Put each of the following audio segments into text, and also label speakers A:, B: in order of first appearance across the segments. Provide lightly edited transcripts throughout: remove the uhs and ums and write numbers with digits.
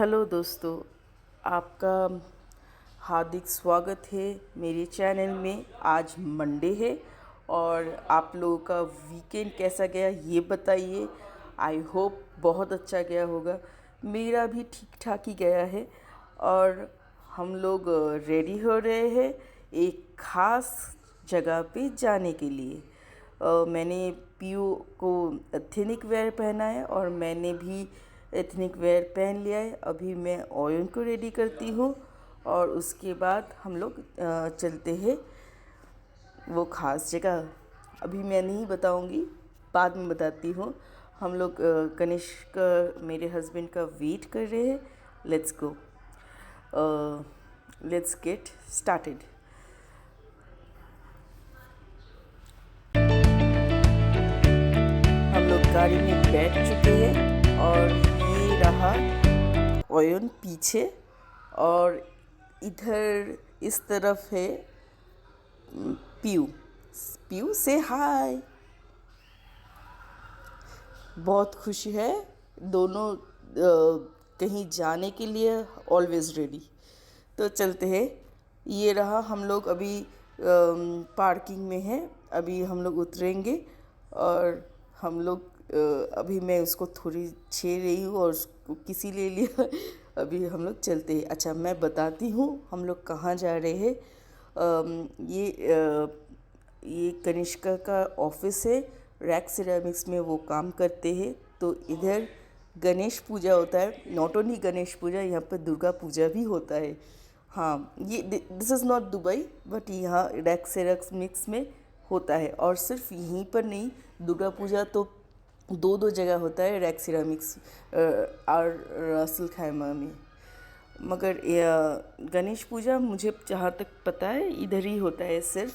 A: Hello दोस्तों, आपका हार्दिक स्वागत है मेरे चैनल में। आज मंडे है और आप लोगों का वीकेंड कैसा गया ये बताइए। आई होप बहुत अच्छा गया होगा। मेरा भी ठीक ठाक ही गया है और हम लोग रेडी हो रहे हैं एक ख़ास जगह पे जाने के लिए। मैंने पीयू को एथनिक वेयर पहना है और मैंने भी एथनिक वेयर पहन लिया है। अभी मैं ओयन को रेडी करती हूँ और उसके बाद हम लोग चलते हैं वो ख़ास जगह। अभी मैं नहीं बताऊँगी, बाद में बताती हूँ। हम लोग गणेश का, मेरे हस्बैंड का वेट कर रहे हैं। Let's go, let's get started. हम लोग गाड़ी में बैठ चुके हैं और ये रहा ओयन पीछे और इधर इस तरफ है पीयू। पीयू से हाय। बहुत खुशी है, दोनों कहीं जाने के लिए ऑलवेज रेडी। तो चलते हैं। ये रहा, हम लोग अभी पार्किंग में हैं। अभी हम लोग उतरेंगे और हम लोग अभी मैं उसको थोड़ी छे रही हूँ और उसको किसी ले लिया। अभी हम लोग चलते हैं। अच्छा, मैं बताती हूँ हम लोग कहाँ जा रहे हैं। ये कनिष्का का ऑफिस है। रैक सिरेमिक्स में वो काम करते हैं। तो इधर गणेश पूजा होता है। नॉट ओनली गणेश पूजा, यहाँ पर दुर्गा पूजा भी होता है। हाँ, ये this is not Dubai, but यहाँ रैक सिरेमिक्स में होता है। और सिर्फ यहीं पर नहीं, दुर्गा पूजा तो दो जगह होता है, रैक सिरेमिक्स और रसल खैमा में। मगर गणेश पूजा मुझे जहाँ तक पता है इधर ही होता है सिर्फ।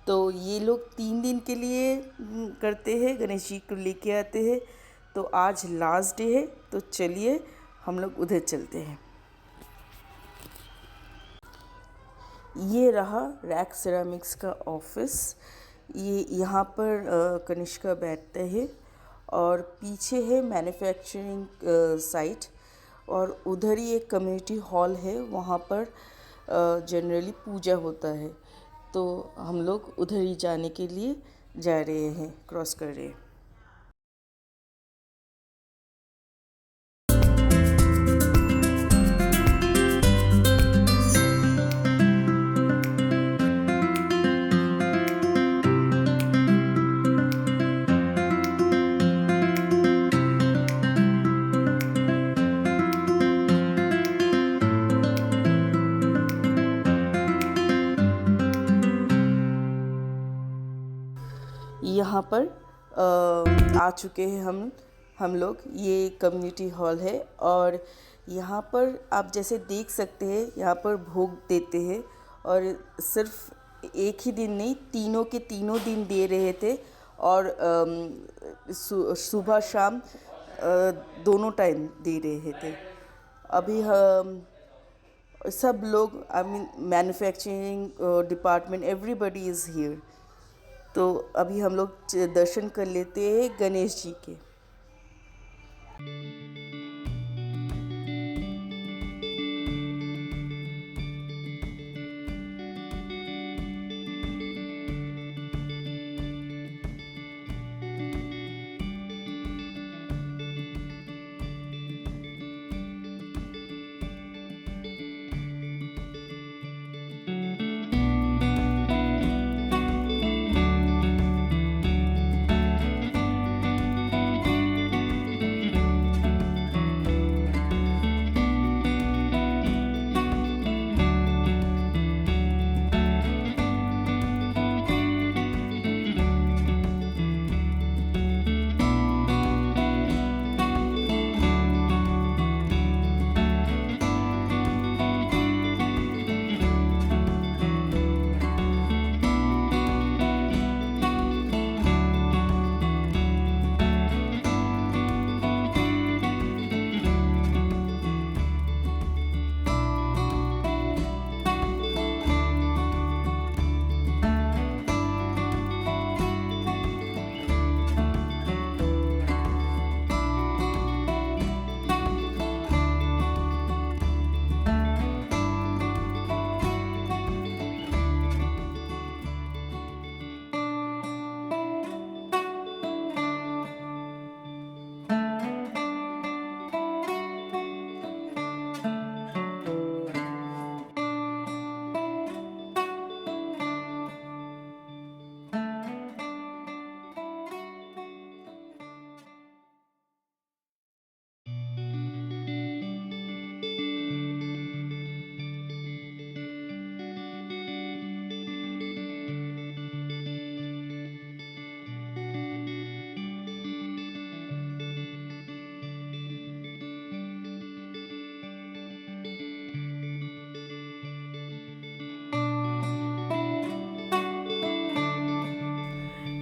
A: तो ये लोग 3 दिन के लिए करते हैं, गणेश जी को लेके आते हैं। तो आज लास्ट डे है, तो चलिए हम लोग उधर चलते हैं। ये रहा रैक सिरेमिक्स का ऑफिस। ये यहाँ पर कनिष्का बैठते हैं और पीछे है मैन्युफैक्चरिंग साइट और उधर ही एक कम्युनिटी हॉल है। वहाँ पर जनरली पूजा होता है। तो हम लोग उधर ही जाने के लिए जा रहे हैं, क्रॉस कर रहे हैं। यहाँ पर आ चुके हैं हम लोग। ये कम्युनिटी हॉल है और यहाँ पर आप जैसे देख सकते हैं, यहाँ पर भोग देते हैं। और सिर्फ एक ही दिन नहीं, तीनों के तीनों दिन दे रहे थे। और सुबह शाम दोनों टाइम दे रहे थे। अभी हम सब लोग, I mean manufacturing department, everybody is here. तो अभी हम लोग दर्शन कर लेते हैं गणेश जी के।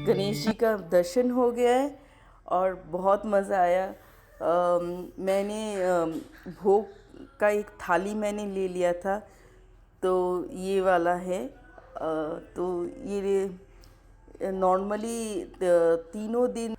A: गणेश जी का दर्शन हो गया है और बहुत मज़ा आया। मैंने भोग का एक थाली मैंने ले लिया था, तो ये वाला है। तो ये नॉर्मली तीनों दिन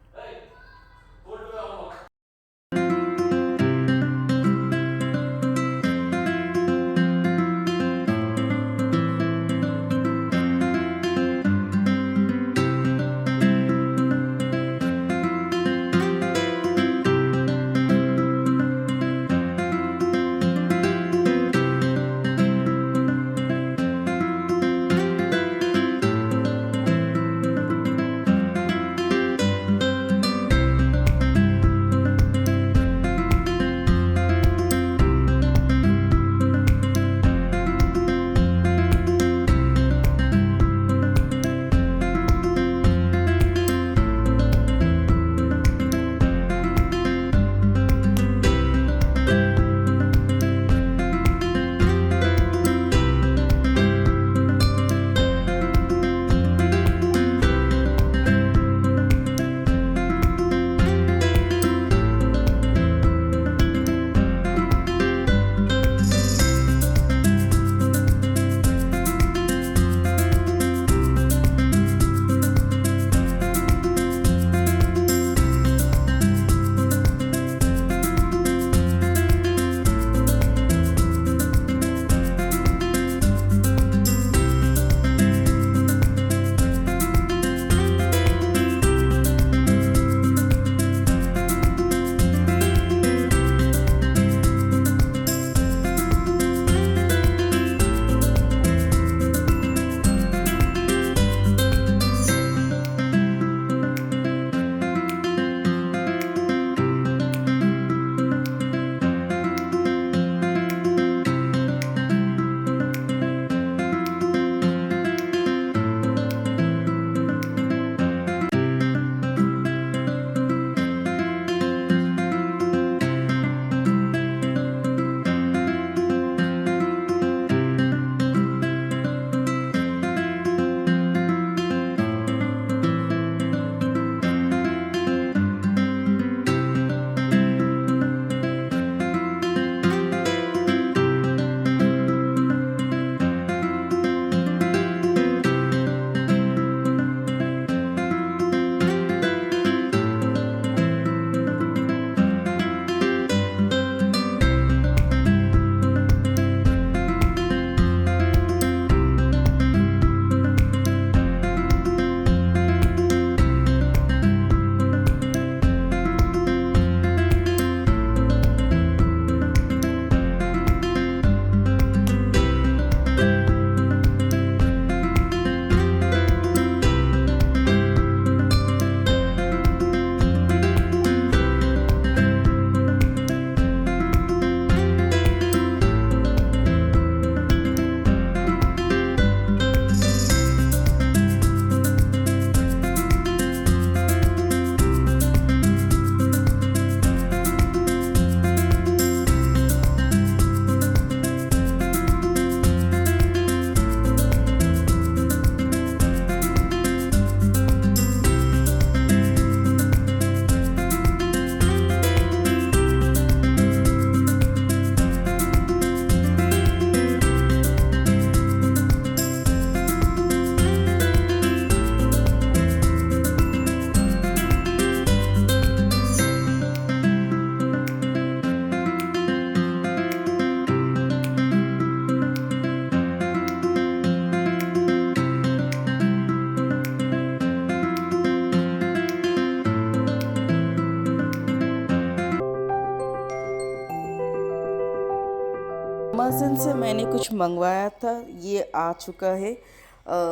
A: अमेज़न से मैंने कुछ मंगवाया था, ये आ चुका है।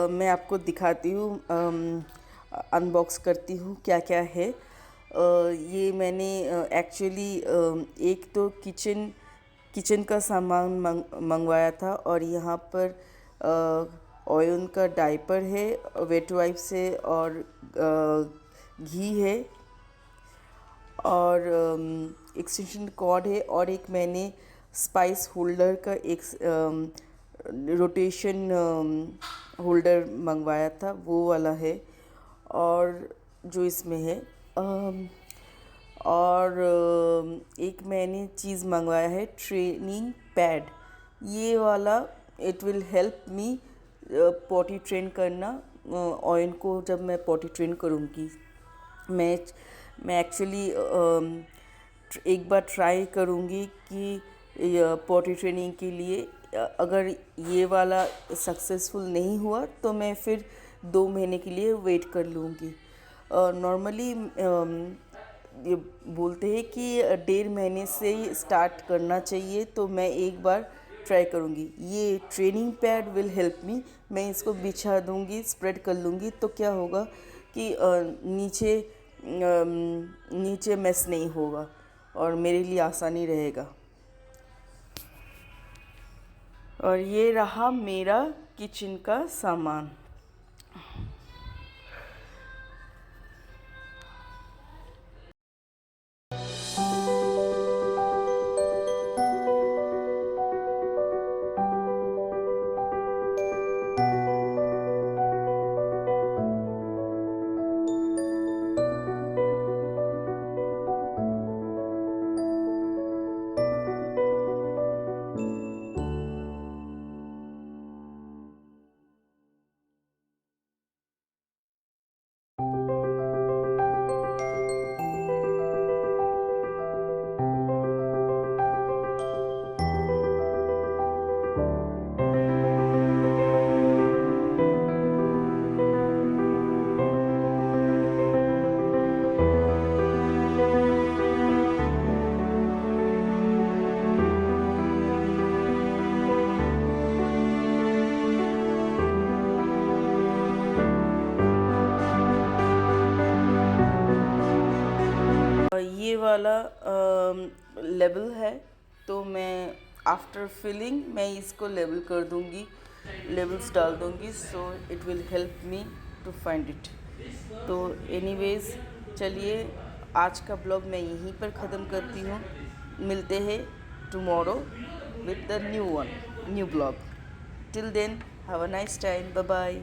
A: मैं आपको दिखाती हूँ, अनबॉक्स करती हूँ क्या क्या है। ये मैंने एक्चुअली एक तो किचन का सामान मंगवाया था, और यहाँ पर ऑयन का डायपर है, वेट वाइप्स है, और घी है, और एक्सटेंशन कॉर्ड है, और एक मैंने स्पाइस होल्डर का एक रोटेशन होल्डर मंगवाया था, वो वाला है। और जो इसमें है और एक मैंने चीज़ मंगवाया है ट्रेनिंग पैड। ये वाला it will help me potty train करना। ऑयन को जब मैं पॉटी ट्रेन करूँगी, मैं मैं एक्चुअली एक बार ट्राई करूँगी कि पॉटी ट्रेनिंग के लिए अगर ये वाला सक्सेसफुल नहीं हुआ तो मैं फिर 2 महीने के लिए वेट कर लूँगी। नॉर्मली ये बोलते हैं कि 1.5 महीने से ही स्टार्ट करना चाहिए, तो मैं एक बार ट्राई करूँगी। ये ट्रेनिंग पैड विल हेल्प मी। मैं इसको बिछा दूँगी, स्प्रेड कर लूँगी, तो क्या होगा कि नीचे मेस नहीं होगा और मेरे लिए आसानी रहेगा। और ये रहा मेरा किचन का सामान। ये वाला लेबल है, तो मैं आफ्टर फिलिंग मैं इसको लेबल कर दूंगी, लेबल्स डाल दूंगी, so it will help me to find it. तो एनीवेज चलिए आज का ब्लॉग मैं यहीं पर ख़त्म करती हूँ। मिलते हैं tomorrow with the new blog. Till then have a nice time, bye bye.